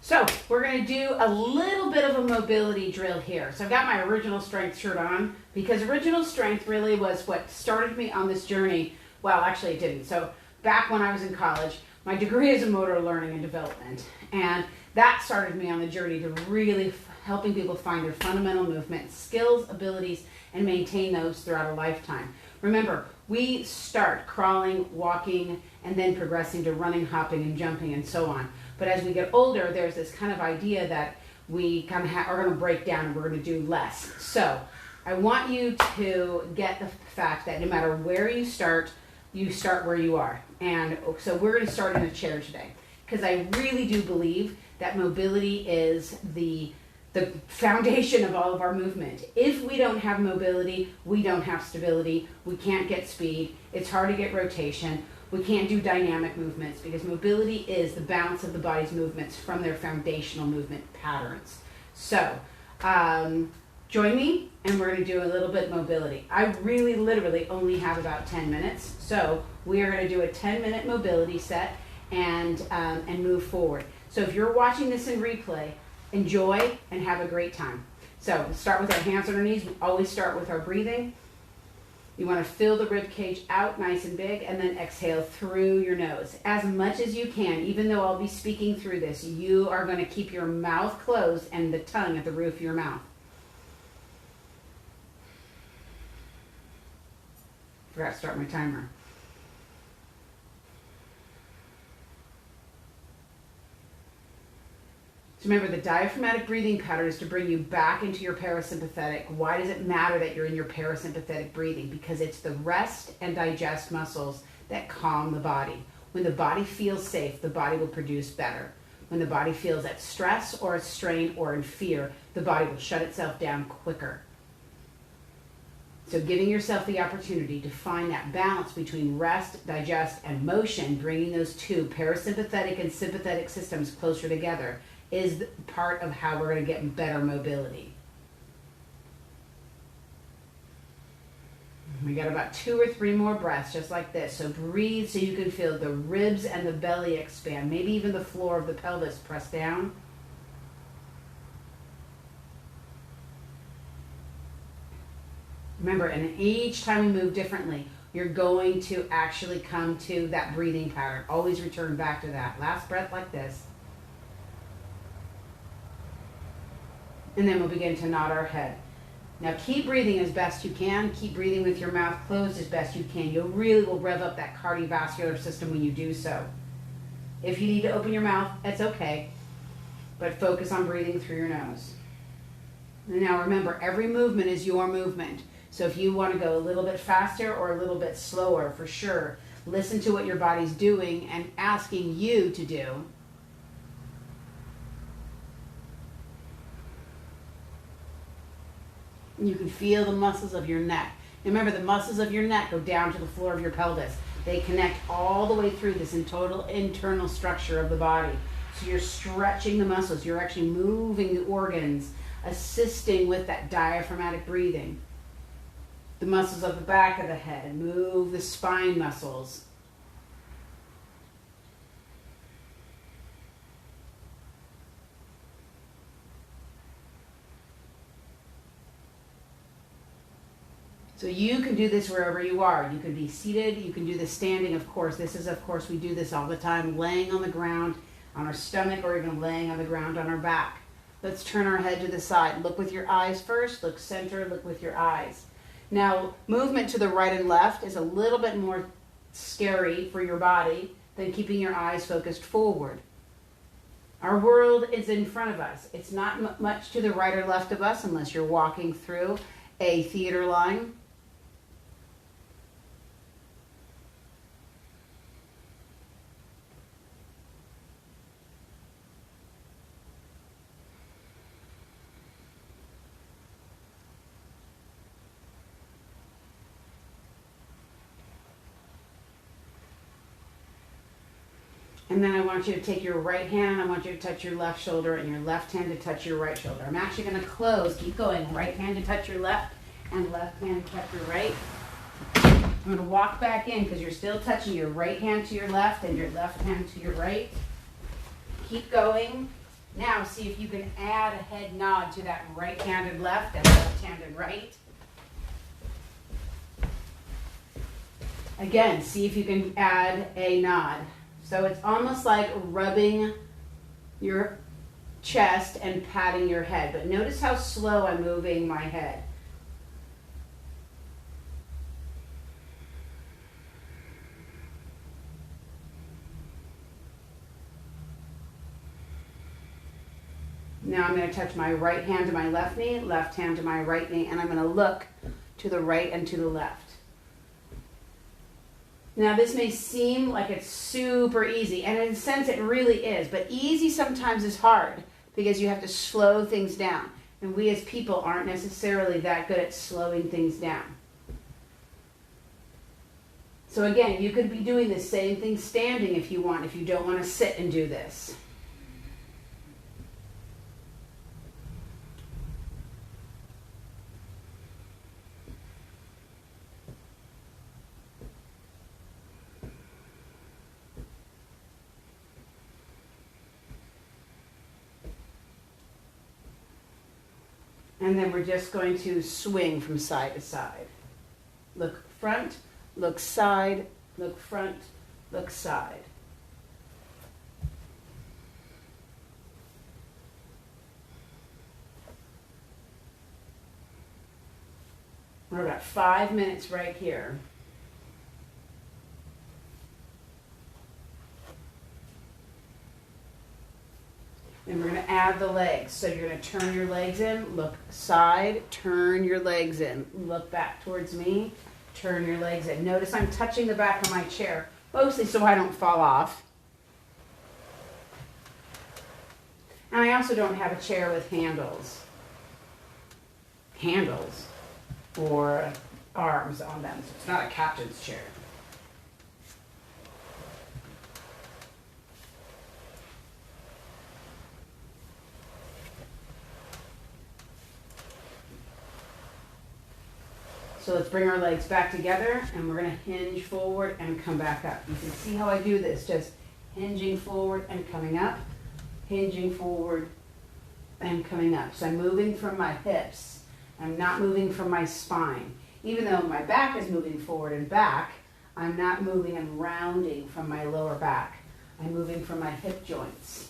So we're going to do a little bit of a mobility drill here. So I've got my Original Strength shirt on because Original Strength really was what started me on this journey. Well, actually it didn't. So back when I was in college, my degree is in motor learning and development. And that started me on the journey to really helping people find their fundamental movement, skills, abilities, and maintain those throughout a lifetime. Remember, we start crawling, walking, and then progressing to running, hopping, and jumping, and so on. But as we get older, there's this kind of idea that we kind of are going to break down and we're going to do less. So I want you to get the fact that no matter where you start where you are. And so we're going to start in a chair today because I really do believe that mobility is the foundation of all of our movement. If we don't have mobility, we don't have stability. We can't get speed. It's hard to get rotation. We can't do dynamic movements because mobility is the balance of the body's movements from their foundational movement patterns. So join me and we're going to do a little bit mobility. I really literally only have about 10 minutes. So we are going to do a 10-minute mobility set and move forward. So if you're watching this in replay, enjoy and have a great time. So we'll start with our hands on our knees. We always start with our breathing. You want to fill the rib cage out nice and big and then exhale through your nose as much as you can. Even though I'll be speaking through this, you are going to keep your mouth closed and the tongue at the roof of your mouth. Forgot to start my timer. So remember, the diaphragmatic breathing pattern is to bring you back into your parasympathetic. Why does it matter that you're in your parasympathetic breathing? Because it's the rest and digest muscles that calm the body. When the body feels safe, the body will produce better. When the body feels at stress or at strain or in fear, the body will shut itself down quicker. So giving yourself the opportunity to find that balance between rest, digest, and motion, bringing those two parasympathetic and sympathetic systems closer together, is part of how we're going to get better mobility. We got about 2 or 3 more breaths just like this. So breathe so you can feel the ribs and the belly expand. Maybe even the floor of the pelvis press down. Remember, and each time we move differently, you're going to actually come to that breathing pattern. Always return back to that. Last breath like this. And then we'll begin to nod our head. Now keep breathing as best you can. Keep breathing with your mouth closed as best you can. You really will rev up that cardiovascular system when you do so. If you need to open your mouth, that's okay. But focus on breathing through your nose. And now remember, every movement is your movement. So if you want to go a little bit faster or a little bit slower, for sure, listen to what your body's doing and asking you to do. You can feel the muscles of your neck. Remember, the muscles of your neck go down to the floor of your pelvis. They connect all the way through this in total internal structure of the body. So you're stretching the muscles. You're actually moving the organs, assisting with that diaphragmatic breathing. The muscles of the back of the head. Move the spine muscles. So you can do this wherever you are. You can be seated. You can do the standing, of course. This is, of course, we do this all the time, laying on the ground, on our stomach, or even laying on the ground on our back. Let's turn our head to the side. Look with your eyes first. Look center. Look with your eyes. Now, movement to the right and left is a little bit more scary for your body than keeping your eyes focused forward. Our world is in front of us. It's not much to the right or left of us unless you're walking through a theater line. And then I want you to take your right hand, I want you to touch your left shoulder, and your left hand to touch your right shoulder. I'm actually going to close, keep going, right hand to touch your left, and left hand to touch your right. I'm going to walk back in because you're still touching your right hand to your left and your left hand to your right. Keep going. Now see if you can add a head nod to that right-handed left and left-handed right. Again, see if you can add a nod. So it's almost like rubbing your chest and patting your head, but notice how slow I'm moving my head. Now I'm going to touch my right hand to my left knee, left hand to my right knee, and I'm going to look to the right and to the left. Now this may seem like it's super easy, and in a sense it really is, but easy sometimes is hard because you have to slow things down. And we as people aren't necessarily that good at slowing things down. So again, you could be doing the same thing standing if you want, if you don't want to sit and do this. And then we're just going to swing from side to side. Look front, look side, look front, look side. We're about 5 minutes right here. And we're going to add the legs. So you're going to turn your legs in, look side, turn your legs in, look back towards me, turn your legs in. Notice I'm touching the back of my chair, mostly so I don't fall off. And I also don't have a chair with handles or arms on them. So it's not a captain's chair. So let's bring our legs back together, and we're going to hinge forward and come back up. You can see how I do this, just hinging forward and coming up, hinging forward and coming up. So I'm moving from my hips. I'm not moving from my spine. Even though my back is moving forward and back, I'm not moving and rounding from my lower back. I'm moving from my hip joints.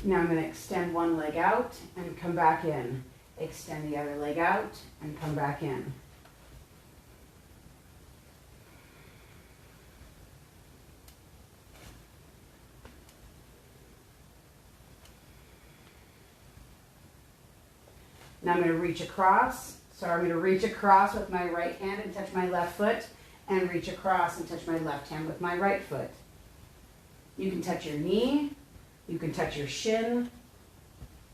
Now I'm going to extend one leg out and come back in. Extend the other leg out and come back in. Now I'm going to reach across. So I'm going to reach across with my right hand and touch my left foot, and reach across and touch my left hand with my right foot. You can touch your knee. You can touch your shin,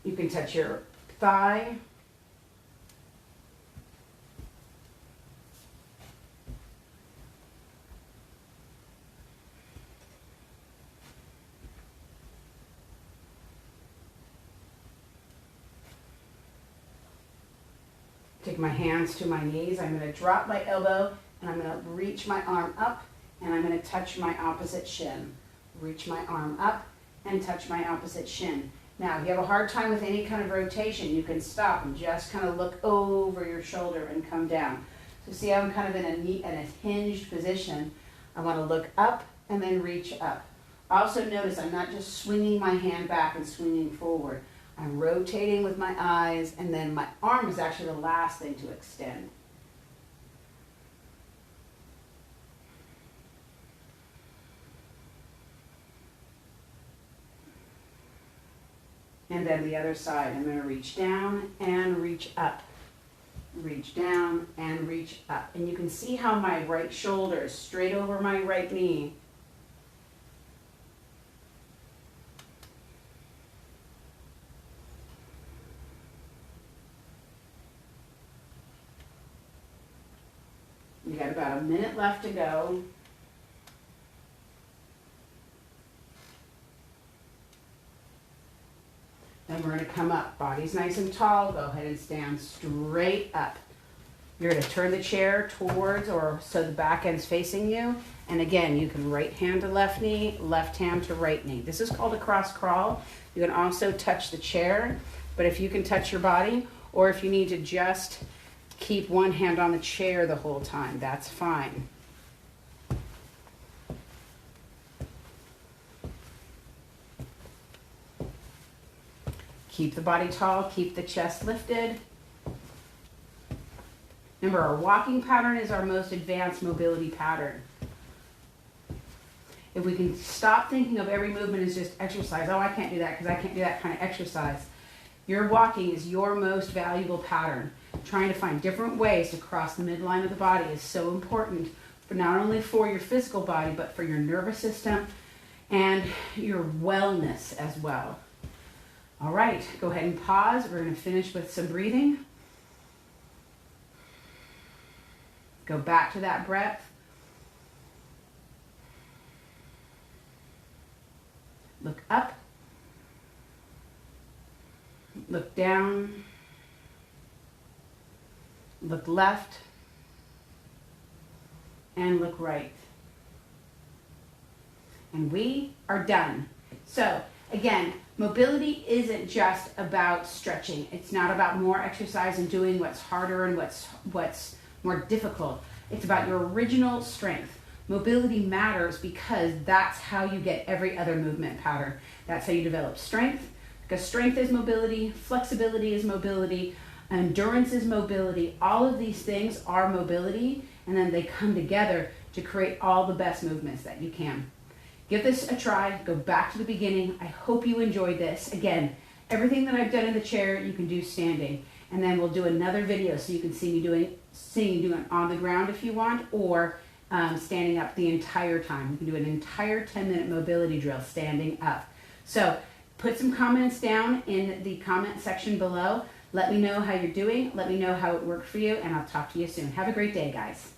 you can touch your thigh. Take my hands to my knees. I'm going to drop my elbow and I'm going to reach my arm up and I'm going to touch my opposite shin. Reach my arm up and touch my opposite shin. Now, if you have a hard time with any kind of rotation, you can stop and just kind of look over your shoulder and come down. So see how I'm kind of in a hinged position. I want to look up and then reach up. Also notice I'm not just swinging my hand back and swinging forward. I'm rotating with my eyes, and then my arm is actually the last thing to extend. And then the other side, I'm going to reach down and reach up. Reach down and reach up. And you can see how my right shoulder is straight over my right knee. You got about a minute left to go. Then we're going to come up. Body's nice and tall. Go ahead and stand straight up. You're going to turn the chair towards or so the back end's facing you. And again, you can right hand to left knee, left hand to right knee. This is called a cross crawl. You can also touch the chair, but if you can touch your body, or if you need to just keep one hand on the chair the whole time, that's fine. Keep the body tall, keep the chest lifted. Remember, our walking pattern is our most advanced mobility pattern. If we can stop thinking of every movement as just exercise, oh, I can't do that because I can't do that kind of exercise. Your walking is your most valuable pattern. Trying to find different ways to cross the midline of the body is so important, for not only for your physical body, but for your nervous system and your wellness as well. All right, go ahead and pause. We're going to finish with some breathing. Go back to that breath. Look up. Look down. Look left. And look right. And we are done. So, again, mobility isn't just about stretching. It's not about more exercise and doing what's harder and what's more difficult. It's about your original strength. Mobility matters because that's how you get every other movement pattern. That's how you develop strength, because strength is mobility, flexibility is mobility, endurance is mobility. All of these things are mobility, and then they come together to create all the best movements that you can. Give this a try. Go back to the beginning. I hope you enjoyed this. Again, everything that I've done in the chair, you can do standing. And then we'll do another video so you can see me doing it on the ground if you want, or standing up the entire time. You can do an entire 10-minute mobility drill standing up. So put some comments down in the comment section below. Let me know how you're doing. Let me know how it worked for you, and I'll talk to you soon. Have a great day, guys.